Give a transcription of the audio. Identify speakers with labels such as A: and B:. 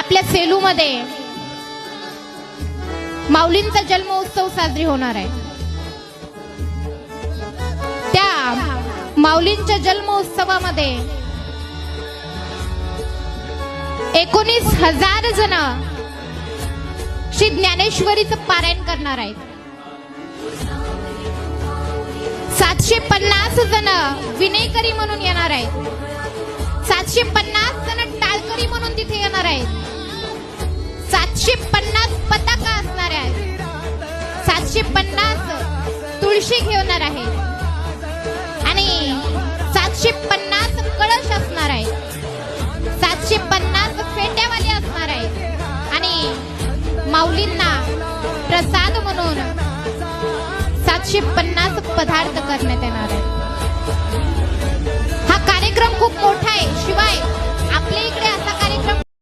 A: आपल्या सेलूमध्ये माऊलींचा जन्मोत्सव साजरी होणार आहे। त्या माऊलींच्या जन्मोत्सवामध्ये 19,000 जण श्री ज्ञानेश्वरीचं पारायण करणार आहेत। 750 जण विनयकरी म्हणून येणार आहेत। 750 जण टाळकरी म्हणून तिथे येणार आहेत। 750 पताका असणार आहेत। 750 तुळशी घेणार आहेत आणि 750 कळश असणार आहेत। 750 फेट्यावाले असणार आहेत आणि माऊलींना प्रसाद म्हणून 750 पदार्थ करण्यात येणार आहे। हा कार्यक्रम खूप मोठा आहे। शिवाय